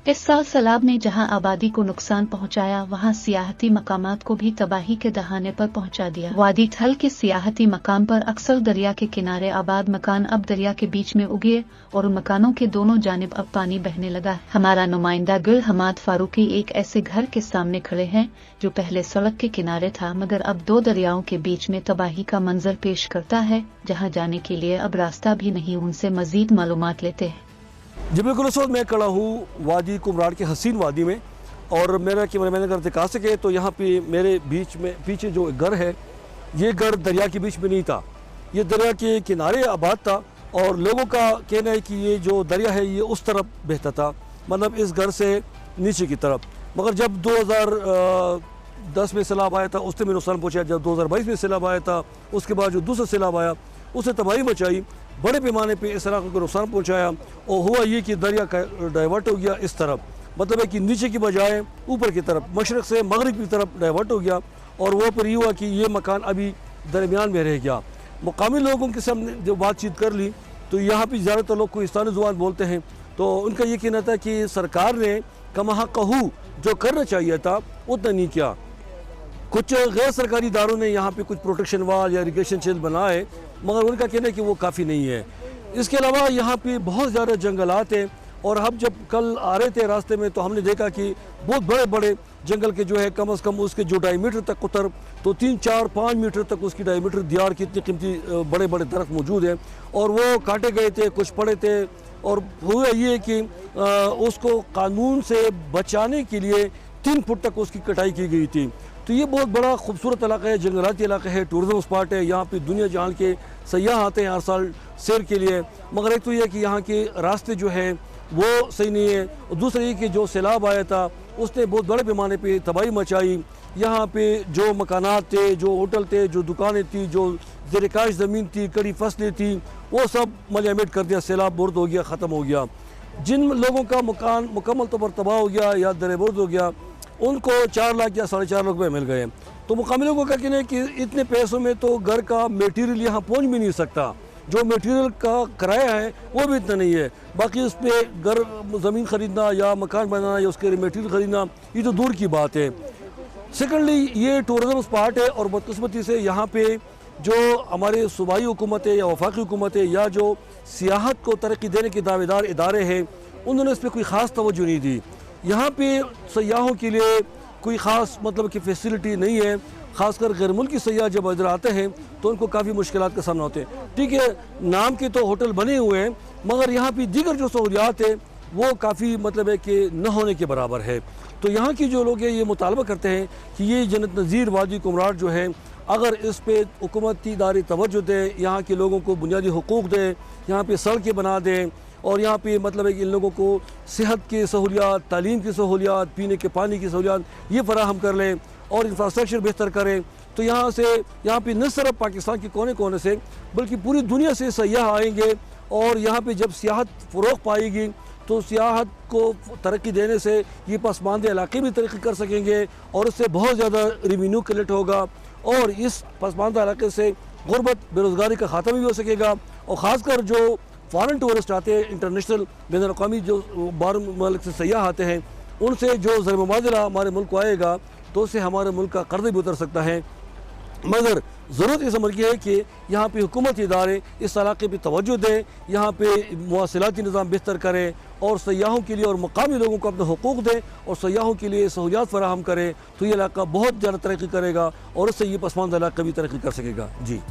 इस साल सैलाब ने जहां आबादी को नुकसान पहुंचाया, वहां सियाहती मकामात को भी तबाही के दहाने पर पहुंचा दिया। वादी ठल के सियाहती मकाम पर अक्सर दरिया के किनारे आबाद मकान अब दरिया के बीच में उगे और उन मकानों के दोनों जानिब अब पानी बहने लगा। हमारा नुमाइंदा गुल हमाद फारूकी एक ऐसे घर के सामने खड़े हैं जो पहले सड़क के किनारे था मगर अब दो दरियाओं के बीच में तबाही का मंजर पेश करता है, जहाँ जाने के लिए अब रास्ता भी नहीं। उनसे मजीद मालूमात लेते हैं। जी बिल्कुल, उस वक्त मैं खड़ा हूँ वादी कुमराड़ के हसीन वादी में, और मेरा कि मैंने अगर दिखा सके तो यहाँ पे मेरे बीच में पीछे जो घर है, ये घर दरिया के बीच में नहीं था, ये दरिया के किनारे आबाद था। और लोगों का कहना है कि ये जो दरिया है ये उस तरफ बहता था, मतलब इस घर से नीचे की तरफ। मगर जब 2010 में सैलाब आया था उसने भी नुकसान पहुँचाया। जब 2022 में सैलाब आया था उसके बाद जो दूसरा सैलाब आया उसने तबाही मचाई, बड़े पैमाने पे इस इलाके को नुकसान पहुंचाया। और हुआ ये कि दरिया का डाइवर्ट हो गया इस तरफ, मतलब है कि नीचे की बजाय ऊपर की तरफ, मशरक़ से मगरिब की तरफ डाइवर्ट हो गया। और वो पर ये हुआ कि ये मकान अभी दरमियान में रह गया। मुकामी लोगों के सामने जो बातचीत कर ली तो यहाँ पे ज़्यादातर लोग कोहिस्तानी ज़ुबान बोलते हैं, तो उनका ये कहना था कि सरकार ने कमा कहू जो करना चाहिए था उतना नहीं किया। कुछ गैर सरकारी इदारों ने यहाँ पे कुछ प्रोटेक्शन वाल या इरिगेशन शेल बनाए, मगर उनका कहना है कि वो काफ़ी नहीं है। इसके अलावा यहाँ पे बहुत ज़्यादा जंगलात हैं, और हम जब कल आ रहे थे रास्ते में तो हमने देखा कि बहुत बड़े बड़े जंगल के जो है कम से कम उसके जो डायमीटर तक उतर तो 3, 4, 5 मीटर तक उसकी डायमीटर दियार की इतनी कीमती बड़े बड़े दरख्त मौजूद हैं, और वो काटे गए थे, कुछ पड़े थे। और हुआ ये कि उसको कानून से बचाने के लिए 3 फुट तक उसकी कटाई की गई थी। तो ये बहुत बड़ा खूबसूरत इलाका है, जंगलाती इलाका है, टूरिज़म स्पॉट है। यहाँ पे दुनिया जहान के सयाह आते हैं हर साल सैर के लिए। मगर एक तो ये कि यहाँ के रास्ते जो है वो सही नहीं है, और दूसरा ये कि जो सैलाब आया था उसने बहुत बड़े पैमाने पे तबाही मचाई। यहाँ पे जो मकानात थे, जो होटल थे, जो दुकानें थी, जो ज़ेर-ए-काश ज़मीन थी, कड़ी फसलें थी, वो सब मलयामेट कर दिया, सैलाब बुर्द हो गया, ख़त्म हो गया। जिन लोगों का मकान मुकम्मल तौर पर तबाह हो गया या दर-ए-बुर्द हो गया, उनको 4 लाख या 4.5 लाख रुपये मिल गए। तो मुकामी लोगों का कहना है कि इतने पैसों में तो घर का मटेरियल यहाँ पहुँच भी नहीं सकता, जो मटेरियल का किराया है वो भी इतना नहीं है। बाकी उस पर घर ज़मीन ख़रीदना या मकान बनाना या उसके मटेरियल ख़रीदना ये तो दूर की बात है। सेकेंडली ये टूरिज़म स्पॉट है, और बदकिस्मती से यहाँ पे जो हमारे सूबाई हुकूमत है या वफाकी हुकूमत है या जो सियाहत को तरक्की देने के दावेदार इदारे हैं, उन्होंने इस पर कोई ख़ास तवज्जो नहीं दी। यहाँ पे सयाहों के लिए कोई ख़ास मतलब कि फैसिलिटी नहीं है। ख़ासकर गैर मुल्की सयाह जब इधर आते हैं तो उनको काफ़ी मुश्किलात का सामना होते हैं। ठीक है, नाम के तो होटल बने हुए हैं, मगर यहाँ पे दीगर जो सहूलियात है वो काफ़ी मतलब है कि न होने के बराबर है। तो यहाँ की जो लोग हैं ये मुतालबा करते हैं कि ये जन्नत नज़ीर वादी कुमराड़ जो है, अगर इस पर हुकूमती इदारे तवज्जो दें, यहाँ के लोगों को बुनियादी हुकूक दें, यहाँ पे सड़कें बना दें, और यहाँ पे मतलब है कि इन लोगों को सेहत की सहूलियात, तालीम की सहूलियात, पीने के पानी की सहूलियात ये फ़राहम कर लें और इंफ्रास्ट्रक्चर बेहतर करें, तो यहाँ पे न सिर्फ पाकिस्तान के कोने कोने से बल्कि पूरी दुनिया से सयाह आएंगे। और यहाँ पे जब सियाहत फ़रोग़ पाएगी तो सियाहत को तरक्की देने से ये पसमानदे इलाके भी तरक्की कर सकेंगे, और इससे बहुत ज़्यादा रेवेन्यू कलेक्ट होगा, और इस पसमानदा इलाके से गुर्बत, बेरोज़गारी का ख़ात्मा भी हो सकेगा। और ख़ासकर जो फ़ॉरेन टूरिस्ट आते हैं, इंटरनेशनल बैनुल-अक़वामी जो बाहर मुल्क से सयाह आते हैं, उनसे जो ज़र-ए-मुबादला हमारे मुल्क को आएगा तो उससे हमारे मुल्क का कर्ज़ भी उतर सकता है। मगर ज़रूरत इस अमर की है कि यहाँ पे हुकूमती इदारे इस इलाके पर तवज्जो दें, यहाँ पे मवासिलाती निज़ाम बेहतर करें, और सयाहों के लिए और मकामी लोगों को अपने हुकूक दें, और सयाहों के लिए सहूलियात फराहम करें, तो ये इलाका बहुत ज़्यादा तरक्की करेगा, और उससे ये पसमानदा इलाका भी तरक्की कर सकेगा। जी।